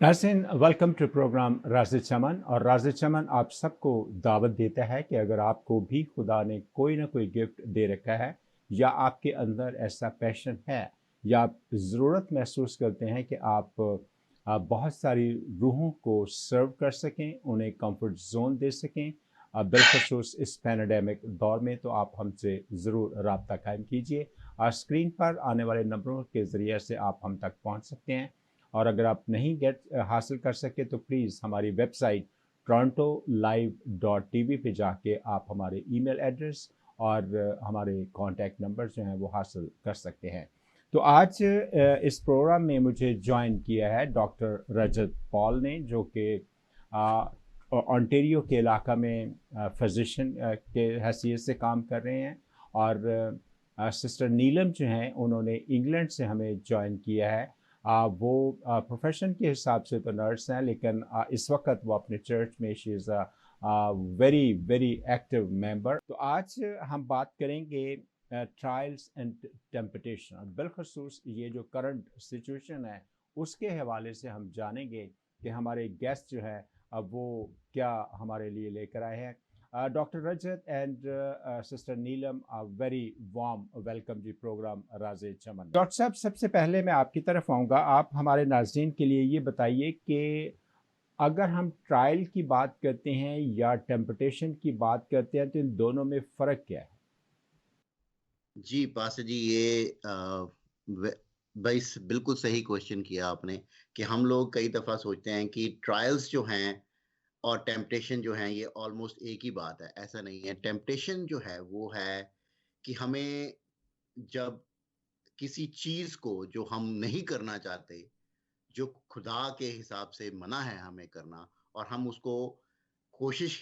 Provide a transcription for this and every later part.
नाज़रीन, welcome to programme Rashid चमन। और राशिद चमन आप सबको दावत देता है कि अगर आपको भी खुदा ने कोई ना कोई गिफ्ट दे रखा है या आपके अंदर ऐसा पैशन है या आप ज़रूरत महसूस करते हैं कि आप बहुत सारी रूहों को सर्व कर सकें, उन्हें कंफर्ट जोन दे सकें, बिलखसूस इस पैंडेमिक दौर में, तो आप हमसे ज़रूर रब्ता कायम कीजिए। स्क्रीन पर आने वाले नंबरों के ज़रिए से आप हम तक पहुँच सकते हैं। और अगर आप नहीं गेट हासिल कर सके तो प्लीज़ हमारी वेबसाइट torontolive.tv पे जाके आप हमारे ईमेल एड्रेस और हमारे कॉन्टैक्ट नंबर जो हैं वो हासिल कर सकते हैं। तो आज इस प्रोग्राम में मुझे ज्वाइन किया है डॉक्टर रजत पॉल ने, जो कि ऑन्टेरियो के इलाका में फिजिशियन के हैसियत से काम कर रहे हैं। और सिस्टर नीलम जो हैं उन्होंने इंग्लैंड से हमें ज्वाइन किया है। वो प्रोफेशन के हिसाब से तो नर्स हैं, लेकिन इस वक्त वो अपने चर्च में she is very very active member. तो आज हम बात करेंगे ट्रायल्स एंड टेम्पटेशन, और बिलखसूस ये जो करंट सिचुएशन है उसके हवाले से हम जानेंगे कि हमारे गेस्ट जो है अब वो क्या हमारे लिए लेकर आए हैं। Doctor Rajat and sister Neelam, very warm welcome जी प्रोग्राम राज़े चमन। डॉक्टर साहब, सबसे पहले मैं आपकी तरफ आऊँगा। आप हमारे नाज़रीन के लिए ये बताइए कि अगर हम ट्रायल की बात करते हैं या टेम्पटेशन की बात करते हैं तो इन दोनों में फ़र्क क्या है? जी, पास्टर जी, ये व भाई बिल्कुल सही क्वेश्चन किया आपने कि हम लोग कई दफ़ा सोचते हैं कि ट्रायल्स जो हैं और टेम्पटेशन जो हैं ये ऑलमोस्ट एक ही बात है। ऐसा नहीं है। टेम्पटेशन जो है वो है कि हमें जब किसी चीज़ को जो हम नहीं करना चाहते, जो खुदा के हिसाब से मना है हमें करना, और हम उसको कोशिश,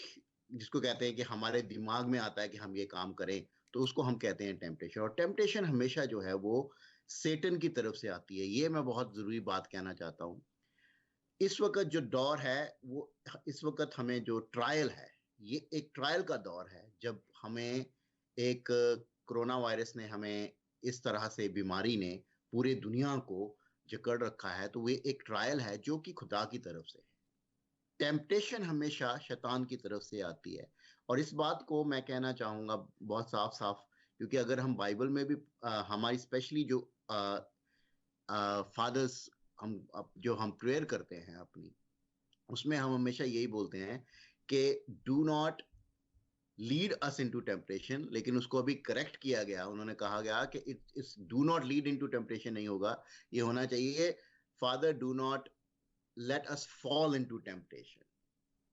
जिसको कहते हैं कि हमारे दिमाग में आता है कि हम ये काम करें, तो उसको हम कहते हैं टेम्पटेशन। और टेम्पटेशन हमेशा जो है वो सेटन की तरफ से आती है। ये मैं बहुत ज़रूरी बात कहना चाहता हूँ। इस वक़्त जो दौर है वो इस वक़्त हमें जो ट्रायल है, ये एक ट्रायल का दौर है। जब हमें एक कोरोना वायरस ने हमें इस तरह से बीमारी ने पूरे दुनिया को जकड़ रखा है, तो ये एक ट्रायल है जो कि खुदा की तरफ से है। टेम्पटेशन हमेशा शैतान की तरफ से आती है। और इस बात को मैं कहना चाहूँगा बहुत साफ-साफ, क्योंकि अगर हम बाइबल में भी हमारी स्पेशली जो फादर्स, जो हम प्रेयर करते हैं अपनी, उसमें हम हमेशा यही बोलते हैं कि do not lead us into temptation. लेकिन उसको अभी करेक्ट किया गया, उन्होंने कहा गया कि it's do not lead into temptation नहीं होगा, ये होना चाहिए father do not let us fall into temptation.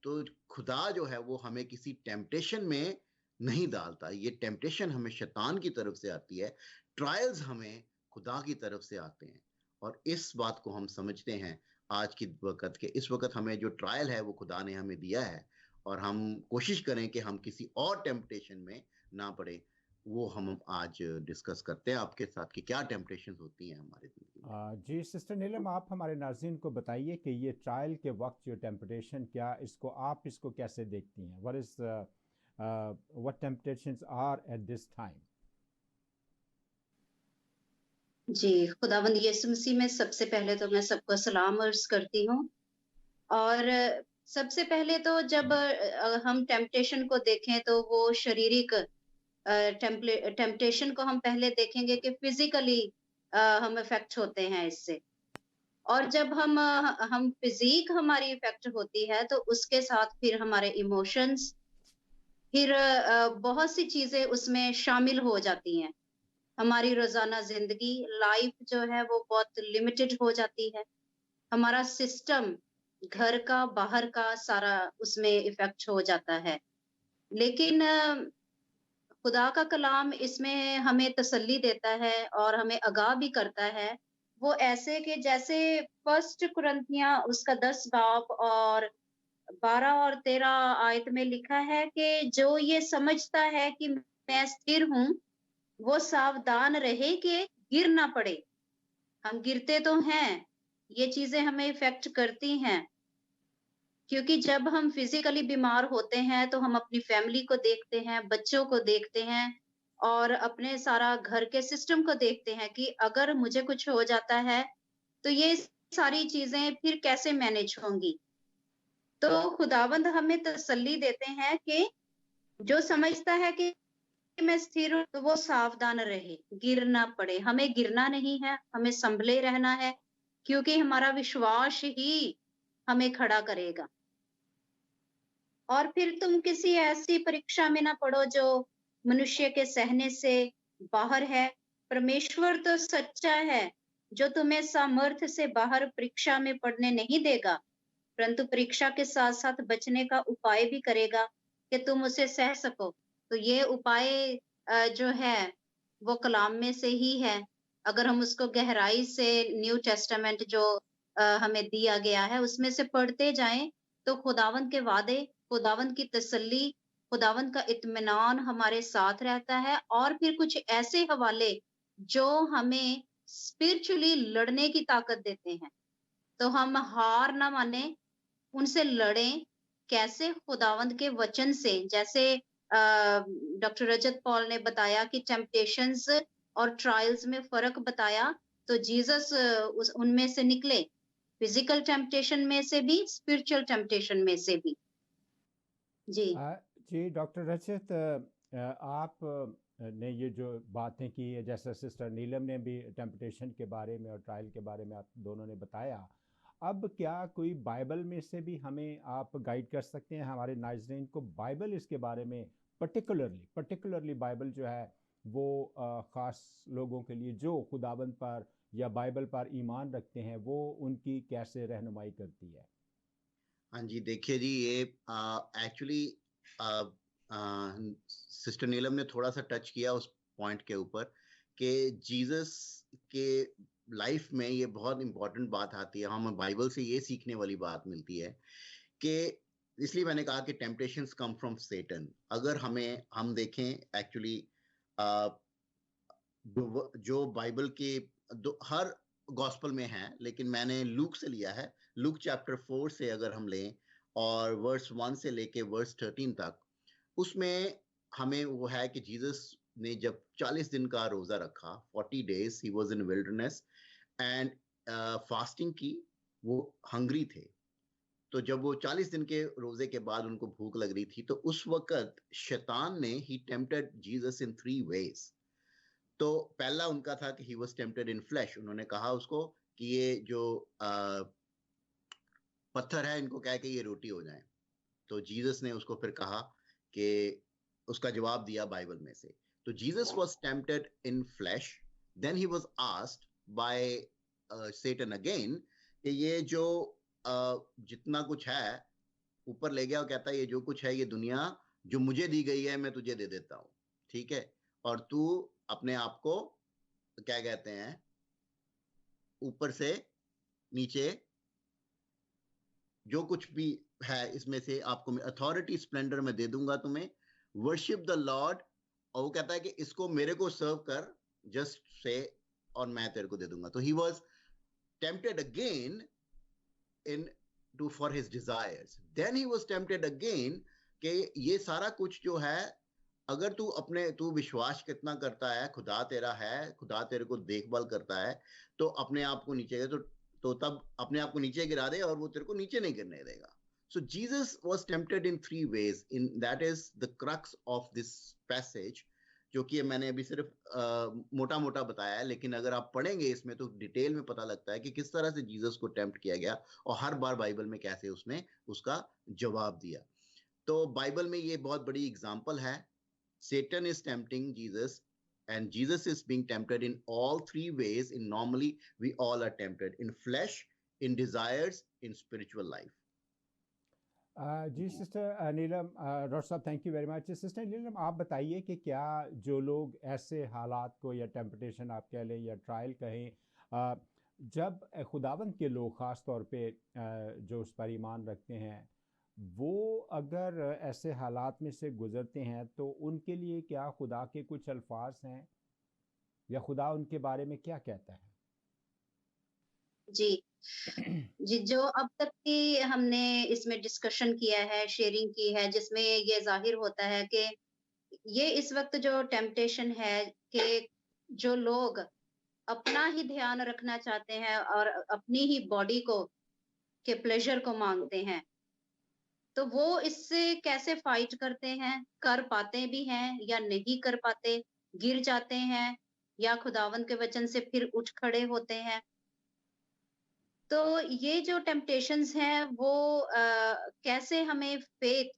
तो खुदा जो है वो हमें किसी टेम्पटेशन में नहीं डालता। ये टेम्पटेशन हमें शैतान की तरफ से आती है, ट्रायल्स हमें खुदा की तरफ से आते हैं। और इस बात को हम समझते हैं आज की वक़्त के, इस वक़्त हमें जो ट्रायल है वो खुदा ने हमें दिया है, और हम कोशिश करें कि हम किसी और टेम्पटेशन में ना पड़े। वो हम आज डिस्कस करते हैं आपके साथ कि क्या टेम्पटेशंस होती हैं हमारी ज़िंदगी में। जी सिस्टर नीलम, आप हमारे नाज़रीन को बताइए कि ये ट्रायल के वक्त जो टेम्पटेशन, क्या इसको आप इसको कैसे देखती हैं? What temptations are at this time? जी, खुदावंद यीशु मसीह में सबसे पहले तो मैं सबको सलाम अर्ज़ करती हूँ। और सबसे पहले तो जब हम टेम्पटेशन को देखें तो वो शारीरिक टेम्पटेशन को हम पहले देखेंगे कि फिज़िकली हम इफ़ेक्ट होते हैं इससे। और जब हम फ़िज़ीक हमारी इफ़ेक्ट होती है तो उसके साथ फिर हमारे इमोशंस, फिर बहुत सी चीज़ें उसमें शामिल हो जाती हैं। हमारी रोज़ाना ज़िंदगी, लाइफ़ जो है वो बहुत लिमिटेड हो जाती है। हमारा सिस्टम, घर का, बाहर का सारा उसमें इफ़ेक्ट हो जाता है। लेकिन खुदा का कलाम इसमें हमें तसल्ली देता है और हमें आगाह भी करता है। वो ऐसे कि जैसे फर्स्ट कुरिन्थियाँ उसका 10 बाब और 12 और 13 आयत में लिखा है कि जो ये समझता है कि मैं स्थिर हूँ, वो सावधान रहे कि गिर ना पड़े। हम गिरते तो हैं, ये चीज़ें हमें इफ़ेक्ट करती हैं, क्योंकि जब हम फिज़िकली बीमार होते हैं, तो हम अपनी फैमिली को देखते हैं, बच्चों को देखते हैं और अपने सारा घर के सिस्टम को देखते हैं कि अगर मुझे कुछ हो जाता है, तो ये सारी चीजें फिर कैसे मैनेज होंगी? तो खुदावंद हमें तसल्ली देते हैं कि जो समझता है कि मैं स्थिर हूँ, तो वो सावधान रहे, गिर ना पड़े। हमें गिरना नहीं है, हमें संभले रहना है, क्योंकि हमारा विश्वास ही हमें खड़ा करेगा। और फिर तुम किसी ऐसी परीक्षा में ना पड़ो जो मनुष्य के सहने से बाहर है। परमेश्वर तो सच्चा है, जो तुम्हें सामर्थ्य से बाहर परीक्षा में पड़ने नहीं देगा, परंतु परीक्षा के साथ-साथ बचने का उपाय भी करेगा कि तुम उसे सह सको। तो ये उपाय जो है वो कलाम में से ही है। अगर हम उसको गहराई से न्यू टेस्टामेंट जो हमें दिया गया है उसमें से पढ़ते जाएँ, तो खुदावंद के वादे, खुदावंद की तसल्ली, खुदावंद का इत्मीनान हमारे साथ रहता है। और फिर कुछ ऐसे हवाले जो हमें स्पिरिचुअली लड़ने की ताकत देते हैं। तो हम हार ना मानें, उनसे लड़ें। कैसे? खुदावंद के वचन से। जैसे डॉक्टर रजत पॉल ने बताया कि टेम्पटेशंस और ट्रायल्स में फ़र्क बताया, तो जीसस उस उनमें से निकले। फिज़िकल टेम्पटेशन में से भी, स्पिरिचुअल टेम्पटेशन में से भी। जी। जी डॉक्टर रचित, आप ने ये जो बातें की है, जैसे सिस्टर नीलम ने भी टेम्पटेशन के बारे में और ट्रायल के बारे में आप दोनों ने बताया, अब क्या कोई बाइबल में से भी हमें आप गाइड कर सकते हैं हमारे नाज़रीन को, बाइबल इसके बारे में पर्टिकुलरली बाइबल जो है वो ख़ास लोगों के लिए जो खुदाबंद पर या बाइबल पर ईमान रखते हैं, वो उनकी कैसे रहनुमाई करती है? हाँ जी, देखिए जी, ये एक्चुअली सिस्टर नीलम ने थोड़ा-सा टच किया उस पॉइंट के ऊपर कि जीसस के लाइफ में ये बहुत इम्पोर्टेंट बात आती है। हमें बाइबल से ये सीखने वाली बात मिलती है कि इसलिए मैंने कहा कि टेम्पटेशंस कम फ्रॉम सेटन। अगर हम देखें एक्चुअली अ, जो बाइबल के हर गॉस्पल में है, लेकिन मैंने लूक से लिया है। लूक चैप्टर 4 से अगर हम लें और वर्स 1 से लेके वर्स 13 तक, उसमें हमें वो है कि जीसस ने जब 40 दिन का रोजा रखा, 40 days he was in wilderness and fasting की, वो हंग्री थे। तो जब वो 40 दिन के रोजे के बाद उनको भूख लग रही थी, तो उस वक्त शैतान ने ही टेम्प्टेड जीसस इन 3 वेज। तो पहला उनका था कि he was tempted in flesh. उन्होंने कहा उसको कि ये जो पत्थर है, इनको कह के ये रोटी हो जाए। तो जीसस ने उसको फिर कहा कि उसका जवाब दिया बाइबल में से। तो Jesus was tempted in flesh, then he was asked by Satan again कि ये जो जितना कुछ है ऊपर ले गया और कहता है ये जो कुछ है, ये दुनिया जो मुझे दी गई है मैं तुझे दे देता हूँ, ठीक है, और तू अपने आप को क्या कहते हैं ऊपर से नीचे जो कुछ भी है इसमें से आपको अथॉरिटी स्प्लेंडर में दे दूंगा तुम्हें, वर्शिप द लॉर्ड। और वो कहता है कि इसको मेरे को सर्व कर, जस्ट से, और मैं तेरे को दे दूंगा। तो he was tempted again in to for his desires, then he was tempted again कि ये सारा कुछ जो है, अगर तू विश्वास कितना करता है, खुदा तेरा है, खुदा तेरे को देखभाल करता है, तो अपने आप को नीचे तो तब अपने आप को नीचे गिरा दे और वो तेरे को नीचे नहीं गिरने देगा। So Jesus was tempted in 3 ways. That is the crux of this passage, जो कि मैंने अभी सिर्फ मोटा मोटा बताया है, लेकिन अगर आप पढ़ेंगे इसमें तो डिटेल में पता लगता है कि किस तरह से जीसस को टेम्प्ट किया गया और हर बार बाइबल में कैसे उसने उसका जवाब दिया। तो बाइबल में ये बहुत बड़ी एग्जाम्पल है। Satan is tempting Jesus, and Jesus is being tempted in all 3 ways. In normally we all are tempted in flesh, in desires, in spiritual life. जी सिस्टर नीलम, डॉक्टर साहब thank you very much. Sister Neelam, आप बताइए कि क्या जो लोग ऐसे हालात को, या टेम्पटेशन आप कह लें या ट्रायल कहें, जब खुदावंद के लोग ख़ास तौर पे जो उस पर ईमान रखते हैं, वो अगर ऐसे हालात में से गुज़रते हैं, तो उनके लिए क्या खुदा के कुछ अल्फाज हैं, या खुदा उनके बारे में क्या कहता है? जी। जी, जो अब तक की हमने इसमें डिस्कशन किया है, शेयरिंग की है, जिसमें ये ज़ाहिर होता है कि ये इस वक़्त जो टेम्पटेशन है कि जो लोग अपना ही ध्यान रखना चाहते हैं और अपनी ही बॉडी को के प्लेजर को मांगते हैं, तो वो इससे कैसे फाइट करते हैं, कर पाते भी हैं या नहीं कर पाते, गिर जाते हैं या खुदावंद के वचन से फिर उठ खड़े होते हैं। तो ये जो टेम्पटेशंस हैं वो कैसे हमें फेथ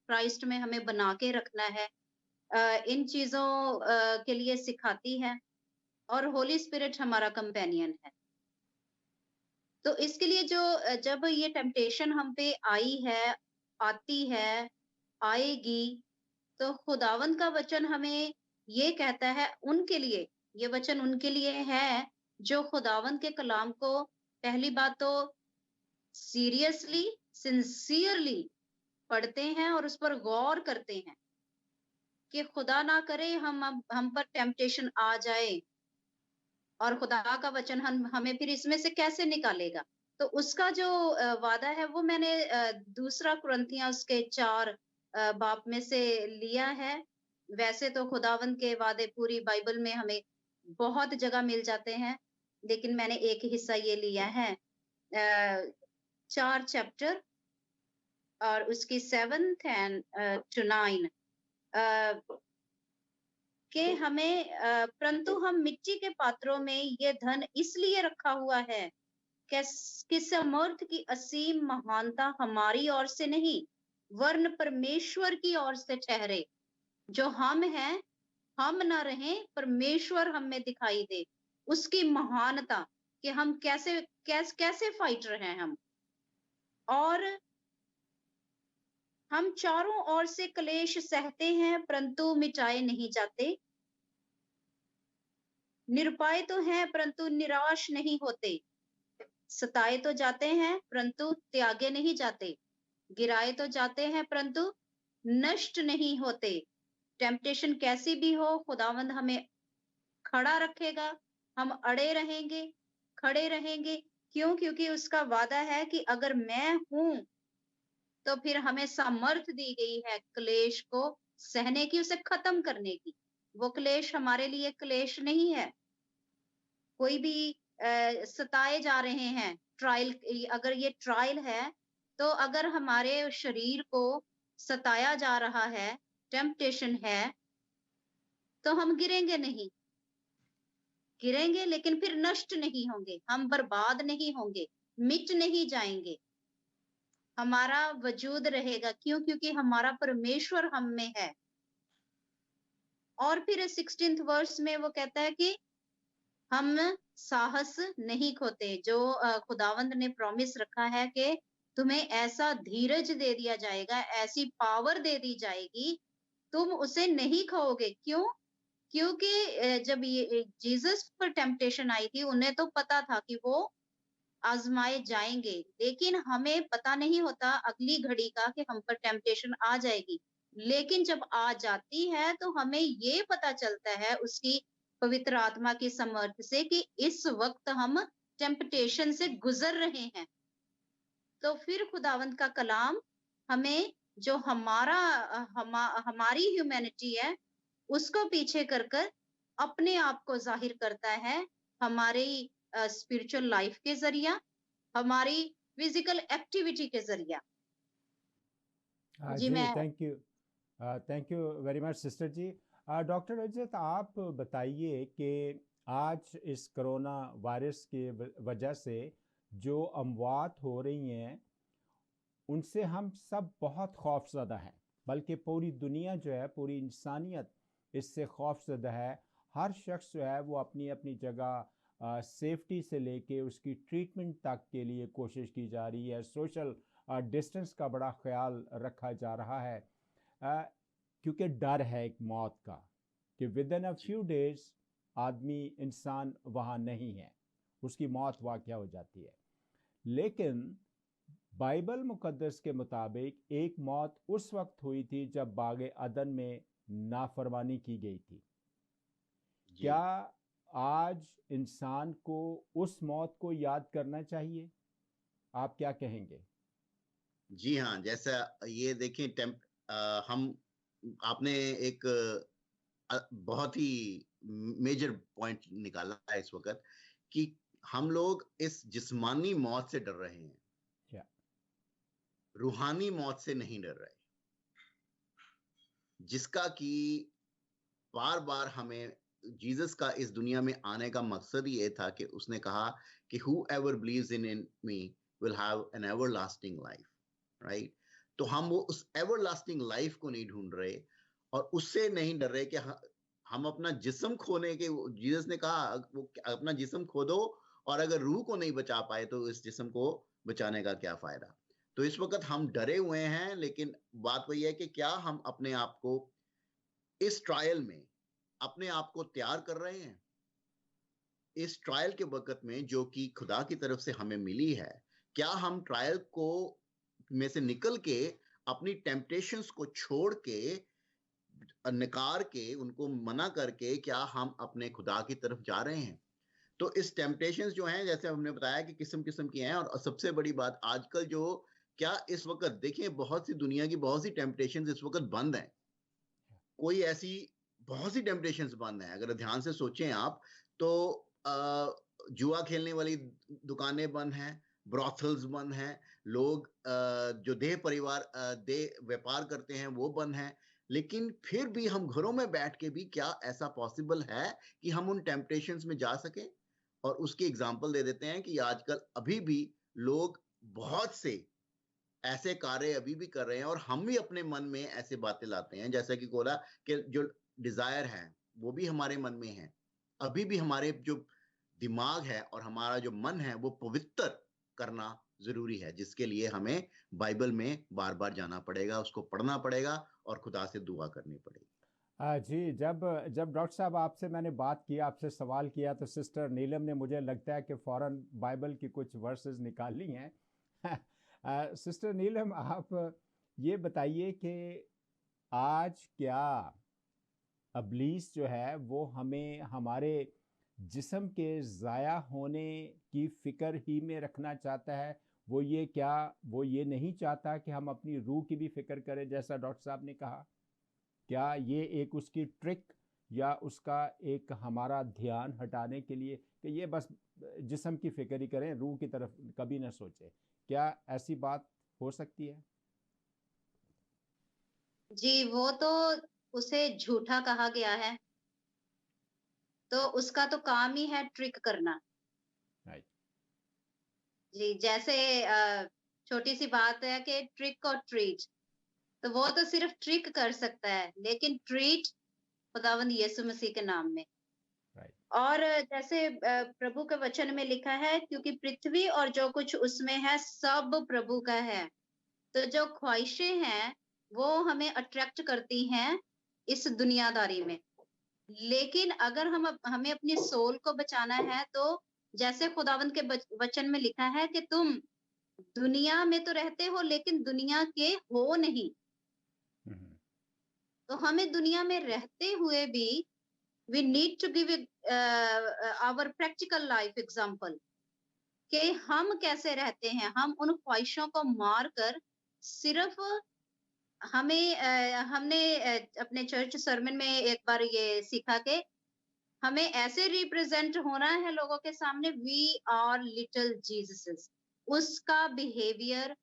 क्राइस्ट में हमें बना के रखना है, इन चीज़ों के लिए सिखाती है और होली स्पिरिट हमारा कंपेनियन है। तो इसके लिए जो जब ये टेम्पटेशन हम पे आई है, आती है, आएगी, तो खुदावंद का वचन हमें ये कहता है उनके लिए, ये वचन उनके लिए है जो खुदावंद के कलाम को पहली बात तो सीरियसली, सिंसियरली पढ़ते हैं और उस पर गौर करते हैं कि खुदा ना करे हम पर टेम्पटेशन आ जाए और खुदा का वचन हम हमें फिर इसमें से कैसे निकालेगा। तो उसका जो वादा है वो मैंने दूसरा कुरिन्थियों उसके 4 बाब में से लिया है। वैसे तो खुदावंद के वादे पूरी बाइबल में हमें बहुत जगह मिल जाते हैं, लेकिन मैंने एक हिस्सा ये लिया है 4 चैप्टर और उसकी 7th एंड टू 9 कि हमें परंतु हम मिट्टी के पात्रों में ये धन इसलिए रखा हुआ है कि समर्थ की असीम महानता हमारी ओर से नहीं वरन परमेश्वर की ओर से ठहरे। जो हम हैं, हम ना रहें, परमेश्वर हम में दिखाई दे, उसकी महानता कि हम कैसे फाइट रहे हैं हम, और हम चारों ओर से क्लेश सहते हैं परंतु मिटाए नहीं जाते, निरुपाय तो हैं परंतु निराश नहीं होते, सताए तो जाते हैं परंतु त्यागे नहीं जाते, गिराए तो जाते हैं परंतु नष्ट नहीं होते। टेम्पटेशन कैसी भी हो, खुदावंद हमें खड़ा रखेगा, हम अड़े रहेंगे, खड़े रहेंगे। क्यों? क्योंकि उसका वादा है कि अगर मैं हूं तो फिर हमें सामर्थ दी गई है क्लेश को सहने की, उसे खत्म करने की। वो क्लेश हमारे लिए क्लेश नहीं है। कोई भी सताए जा रहे हैं, ट्रायल, अगर ये ट्रायल है, तो अगर हमारे शरीर को सताया जा रहा है, टेम्पटेशन है, तो हम गिरेंगे नहीं, गिरेंगे लेकिन फिर नष्ट नहीं होंगे, हम बर्बाद नहीं होंगे, मिट नहीं जाएंगे, हमारा वजूद रहेगा। क्यों? क्योंकि हमारा परमेश्वर हम में है। और फिर 16th वर्स में वो कहता है कि हम साहस नहीं खोते। जो खुदावंद ने प्रॉमिस रखा है कि तुम्हें ऐसा धीरज दे दिया जाएगा, ऐसी पावर दे दी जाएगी, तुम उसे नहीं खोओगे। क्यों? क्योंकि जब ये जीसस पर टेम्पटेशन आई थी, उन्हें तो पता था कि वो आजमाए जाएंगे, लेकिन हमें पता नहीं होता अगली घड़ी का कि हम पर टेम्पटेशन आ जाएगी। लेकिन जब आ जाती है तो हमें ये पता चलता है उसकी पवित्र आत्मा की समर्थ से कि इस वक्त हम टेम्पटेशन से गुजर रहे हैं। तो फिर खुदावंद का कलाम हमें जो हमारी ह्यूमैनिटी है उसको पीछे कर अपने आप को जाहिर करता है हमारी स्पिरिचुअल लाइफ के जरिया, हमारी फिजिकल एक्टिविटी के जरिया। जी जी, मैं thank you very much sister ji. Doctor Rajat, आप बताइए कि आज इस कोरोना वायरस की वजह से जो अमवात हो रही हैं उनसे हम सब बहुत खौफज़दा हैं, बल्कि पूरी दुनिया जो है, पूरी इंसानियत इससे खौफज़दा है। हर शख्स जो है वो अपनी अपनी जगह सेफ्टी से लेके उसकी ट्रीटमेंट तक के लिए कोशिश की जा रही है। सोशल डिस्टेंस का बड़ा ख्याल रखा जा रहा है, क्योंकि डर है एक मौत का कि with in a few days आदमी इंसान वहाँ नहीं है, उसकी मौत वाक़या हो जाती है। लेकिन बाइबल मुकद्दस के मुताबिक एक मौत उस वक्त हुई थी जब बागे अदन में नाफरमानी की गई थी। क्या आज इंसान को उस मौत को याद करना चाहिए? आप क्या कहेंगे? जी हाँ, जैसा ये देखें हम आपने एक बहुत ही मेजर पॉइंट निकाला है इस वक्त कि हम लोग इस जिस्मानी मौत से डर रहे हैं, रूहानी मौत से नहीं डर रहे, जिसका कि बार बार हमें जीसस का इस दुनिया में आने का मकसद ये था कि उसने कहा कि whoever believes in me will have an everlasting life, right? तो हम वो उस एवरलास्टिंग लाइफ को नहीं ढूंढ रहे और उससे नहीं डर रहे कि हम अपना जिस्म खोने के, जीसस ने कहा वो अपना जिस्म खो दो और अगर रूह को नहीं बचा पाए तो इस जिस्म को बचाने का क्या फायदा। तो इस वक्त हम डरे हुए हैं, लेकिन बात वही है कि क्या हम अपने आप को इस ट्रायल में अपने आप को तैयार कर रहे हैं, इस ट्रायल के वक्त में जो कि खुदा की तरफ से हमें मिली है, क्या हम ट्रायल को में से निकल के अपनी टेम्पटेशंस को छोड़ के, नकार के, उनको मना करके क्या हम अपने खुदा की तरफ जा रहे हैं। तो इस टेम्पटेशंस जो हैं, जैसे हमने बताया कि किस्म किस्म की हैं, और सबसे बड़ी बात आजकल जो क्या इस वक्त देखिए बहुत सी दुनिया की बहुत सी टेम्पटेशंस इस वक्त बंद हैं, कोई ऐसी बहुत सी टेम्पटेशंस बंद हैं। अगर ध्यान से सोचें आप तो जुआ खेलने वाली दुकानें बंद हैं, ब्रॉथल्स बंद हैं, लोग जो देह व्यापार करते हैं वो बंद हैं, लेकिन फिर भी हम घरों में बैठ के भी क्या ऐसा पॉसिबल है कि हम उन टेम्पटेशंस में जा सकें। और उसकी एग्जांपल दे देते हैं कि आजकल अभी भी लोग बहुत से ऐसे कार्य अभी भी कर रहे हैं और हम भी अपने मन में ऐसे बातें लाते हैं, जैसा कि बोला कि जो डिजायर है वो भी हमारे मन में है। अभी भी हमारे जो दिमाग है और हमारा जो मन है वो पवित्र करना जरूरी है, जिसके लिए हमें बाइबल में बार बार जाना पड़ेगा, उसको पढ़ना पड़ेगा और खुदा से दुआ करनी पड़ेगी। जी, जब जब डॉक्टर साहब आपसे मैंने बात किया, आपसे सवाल किया, तो सिस्टर नीलम ने मुझे लगता है कि फ़ौरन बाइबल की कुछ वर्सेस निकाल ली हैं। सिस्टर नीलम, आप ये बताइए कि आज क्या इब्लीस जो है वो हमें हमारे जिस्म के ज़ाया होने की फ़िक्र ही में रखना चाहता है? वो ये नहीं चाहता कि हम अपनी रूह की भी फ़िक्र करें, जैसा डॉक्टर साहब ने कहा? क्या ये एक उसकी ट्रिक या उसका एक हमारा ध्यान हटाने के लिए कि ये बस जिस्म की फ़िक्र ही करें, रूह की तरफ कभी ना सोचें? क्या ऐसी बात हो सकती है? जी, वो तो उसे झूठा कहा गया है, तो उसका तो काम ही है ट्रिक करना। राइट। जी, जैसे छोटी-सी बात है कि ट्रिक और ट्रीट, तो वो तो सिर्फ ट्रिक कर सकता है, लेकिन ट्रीट खुदावंद यीशु मसीह के नाम में। राइट। और जैसे प्रभु के वचन में लिखा है, क्योंकि पृथ्वी और जो कुछ उसमें है सब प्रभु का है। तो जो ख्वाहिशें हैं वो हमें अट्रैक्ट करती हैं इस दुनियादारी में। लेकिन अगर हमें अपनी सोल को बचाना है, तो जैसे खुदावंद के वचन में लिखा है कि तुम दुनिया में तो रहते हो लेकिन दुनिया के हो नहीं। तो हमें दुनिया में रहते हुए भी we need to give our practical life example कि हम कैसे रहते हैं। हम उन ख्वाहिशों को मार कर सिर्फ हमने अपने चर्च सरमन में एक बार ये सीखा कि हमें ऐसे रिप्रेजेंट होना है लोगों के सामने, वी आर लिटिल जीसस। उसका बिहेवियर,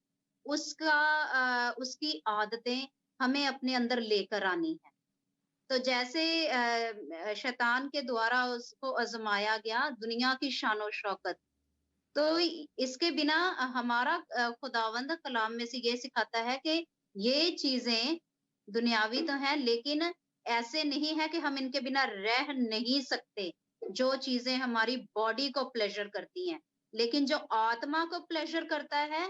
उसकी आदतें हमें अपने अंदर लेकर आनी है। तो जैसे शैतान के द्वारा उसको आजमाया गया दुनिया की शानो शौकत, तो इसके बिना हमारा खुदावंद कलाम में से ये सिखाता है कि ये चीजें दुनियावी तो हैं, लेकिन ऐसे नहीं है कि हम इनके बिना रह नहीं सकते। जो चीजें हमारी बॉडी को प्लेजर करती हैं, लेकिन जो आत्मा को प्लेजर करता है,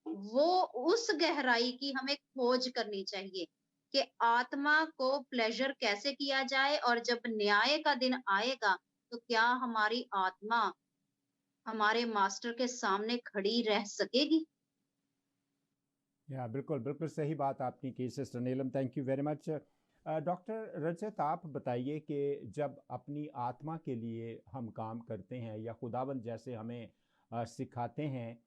वो उस गहराई की हमें खोज करनी चाहिए कि आत्मा को प्लेजर कैसे किया जाए, और जब न्याय का दिन आएगा तो क्या हमारी आत्मा हमारे मास्टर के सामने खड़ी रह सकेगी? या बिल्कुल, बिल्कुल सही बात आपने की sister Neelam, thank you very much. Doctor Rajat, आप बताइए कि जब अपनी आत्मा के लिए हम काम करते हैं या खुदावंद जैसे हमें सिखाते हैं,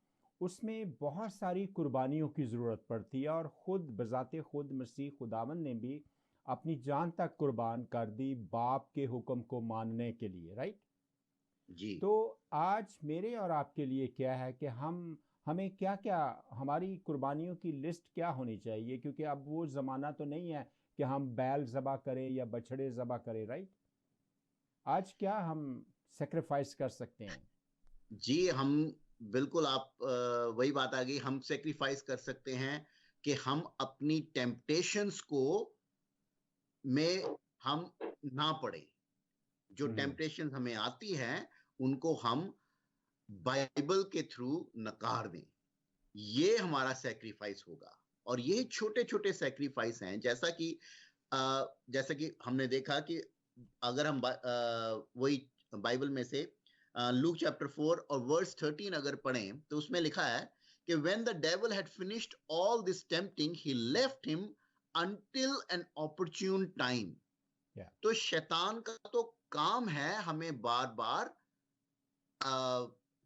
उसमें बहुत सारी कुर्बानियों की ज़रूरत पड़ती है और ख़ुद बज़ाते ख़ुद मसीह खुदावंद ने भी अपनी जान तक कुर्बान कर दी बाप के हुक्म को मानने के लिए, राइट? जी। तो आज मेरे और आपके लिए क्या है कि हमें क्या क्या हमारी कुर्बानियों की लिस्ट क्या होनी चाहिए, क्योंकि अब वो ज़माना तो नहीं है कि हम बैल ज़बा करें या बछड़े ज़बा करें, राइट? आज क्या हम सेक्रीफाइस कर सकते हैं? जी, हम बिल्कुल, आप वही बात आ गई, हम सेक्रीफाइस कर सकते हैं कि हम अपनी टेम्पटेशंस को में हम ना पड़े। जो टेम्पटेशन हमें आती है उनको हम बाइबल के थ्रू नकार दें। ये हमारा सेक्रीफाइस होगा। और ये छोटे छोटे सेक्रीफाइस हैं, जैसा कि हमने देखा कि अगर हम वही बाइबल में से लूक चैप्टर 4 और वर्स 13 अगर पढ़ें तो उसमें लिखा है कि when the devil had finished all this tempting he left him until an opportune time। तो शैतान का तो काम है हमें बार बार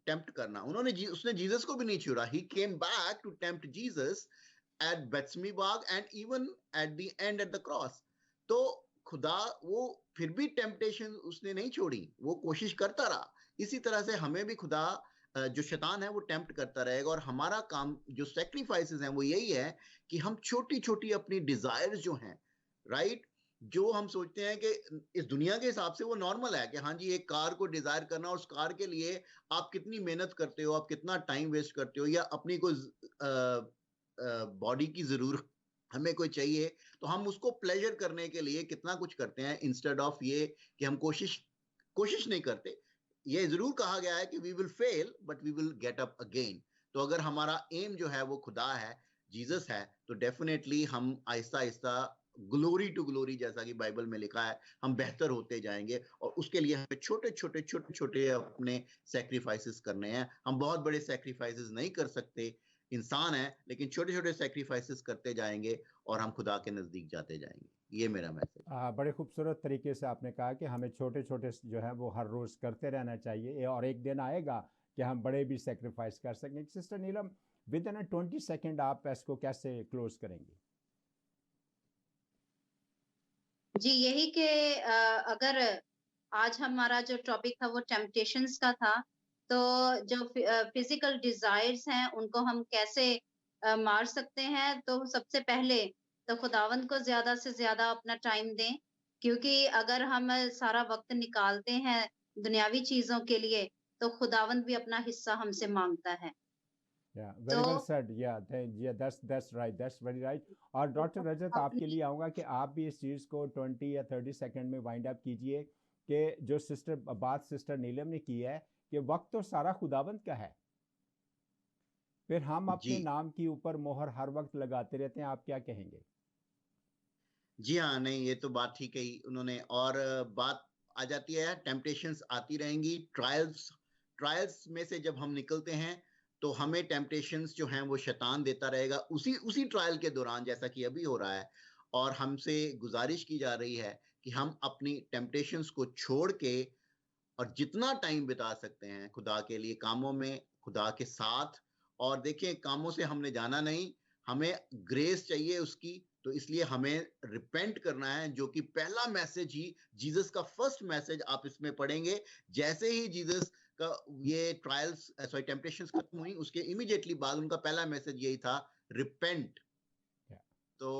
टेम्प्ट करना। उसने जीसस को भी नहीं छोड़ा। He came back to tempt Jesus at Gethsemane and even at the end at the cross. तो खुदा वो फिर भी टेम्पटेशन उसने नहीं छोड़ी, वो कोशिश करता रहा। इसी तरह से हमें भी खुदा जो शैतान है वो टेम्प्ट करता रहेगा। और हमारा काम जो सेक्रीफाइसेस हैं वो यही है कि हम छोटी छोटी अपनी डिजायर्स जो हैं, राइट, जो हम सोचते हैं कि इस दुनिया के हिसाब से वो नॉर्मल है कि हाँ जी एक कार को डिजायर करना, और उस कार के लिए आप कितनी मेहनत करते हो, आप कितना टाइम वेस्ट करते हो, या अपनी कोई बॉडी की जरूरत हमें कोई चाहिए तो हम उसको प्लेजर करने के लिए कितना कुछ करते हैं, इंस्टेड ऑफ ये कि हम कोशिश नहीं करते। ये जरूर कहा गया है कि we will fail but we will get up again. तो अगर हमारा एम जो है वो खुदा है, जीसस है, तो डेफिनेटली हम Aahista Aahista glory to glory, जैसा कि बाइबल में लिखा है, हम बेहतर होते जाएंगे। और उसके लिए हमें छोटे छोटे अपने सेक्रीफाइसेस करने हैं। हम बहुत बड़े सेक्रीफाइसेस नहीं कर सकते, इंसान है, लेकिन छोटे छोटे सेक्रीफाइसेस करते जाएंगे और हम खुदा के नजदीक जाते जाएंगे। ये मेरा मैसेज। बड़े खूबसूरत तरीके से आपने कहा कि हमें छोटे छोटे जो है वो हर रोज़ करते रहना चाहिए, और एक दिन आएगा कि हम बड़े भी सेक्रीफाइस कर सकेंगे। Sister Neelam, with in 20 second आप इसको कैसे क्लोज करेंगे? जी, यही कि अगर आज हमारा जो टॉपिक था वो टेम्पटेशंस का था, तो जो फिजिकल डिजायर्स हैं उनको हम कैसे मार सकते हैं। तो सबसे पहले तो खुदावंद को ज्यादा से ज्यादा अपना टाइम दें, क्योंकि अगर हम सारा वक्त निकालते हैं दुनियावी चीजों के लिए तो खुदावंद भी अपना हिस्सा हमसे मांगता है। Very well said. That's right, that's very right. और डॉक्टर रजत, आपके लिए आऊँगा कि आप भी इस चीज़ को 20 या 30 सेकंड में वाइंड अप कीजिए कि जो सिस्टर नीलम ने की है कि वक्त तो सारा खुदाबंद का है, फिर हम अपने नाम के ऊपर मोहर हर वक्त लगाते रहते हैं। आप क्या कहेंगे? जी हाँ, नहीं, ये तो बात ठीक कही उन्होंने। और बात आ जाती है, टेम्पटेशंस आती रहेंगी, ट्रायल्स में से जब हम निकलते हैं तो हमें टेम्पटेशंस जो हैं वो शैतान देता रहेगा उसी ट्रायल के दौरान, जैसा कि अभी हो रहा है। और हमसे गुजारिश की जा रही है कि हम अपनी टेम्पटेशंस को छोड़ के और जितना टाइम बिता सकते हैं खुदा के लिए, कामों में खुदा के साथ। और देखिए, कामों से हमने जाना नहीं, हमें ग्रेस चाहिए उसकी। तो इसलिए हमें रिपेंट करना है, जो कि पहला मैसेज ही, जीसस का फर्स्ट मैसेज आप इसमें पढ़ेंगे। जैसे ही जीसस का ये टेम्पटेशंस खत्म हुई, उसके इमीडिएटली बाद उनका पहला मैसेज यही था, रिपेंट। तो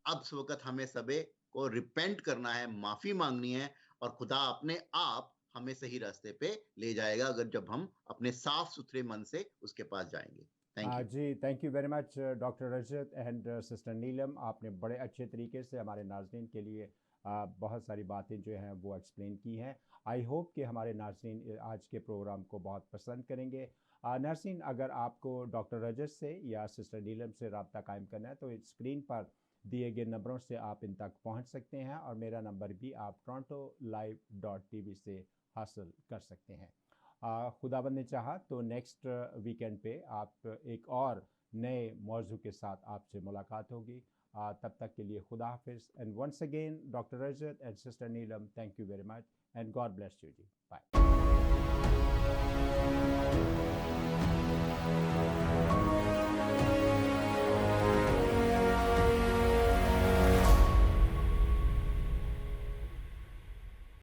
अब इस वक्त हमें सबे को रिपेंट करना है, माफी मांगनी है, और खुदा अपने आप हमें सही रास्ते पे ले जाएगा अगर जब हम अपने साफ सुथरे मन से उसके पास जाएंगे। जी, thank you very much doctor Rajat and sister Neelam. आपने बड़े अच्छे तरीके से हमारे नाज़रीन के लिए बहुत सारी बातें जो हैं वो एक्सप्लेन की हैं। आई होप कि हमारे नाज़रीन आज के प्रोग्राम को बहुत पसंद करेंगे। नाज़रीन, अगर आपको डॉक्टर रजत से या सिस्टर नीलम से रब्ता कायम करना है तो स्क्रीन पर दिए गए नंबरों से आप इन तक पहुंच सकते हैं, और मेरा नंबर भी आप TorontoLive.tv से हासिल कर सकते हैं। खुदाबंद ने चाहा तो नेक्स्ट वीकेंड पे आप एक और नए मौजू के साथ आपसे मुलाकात होगी। तब तक के लिए खुदा हाफिज़। And once again doctor Rajat and sister Neelam, thank you very much and God bless you ji. Bye.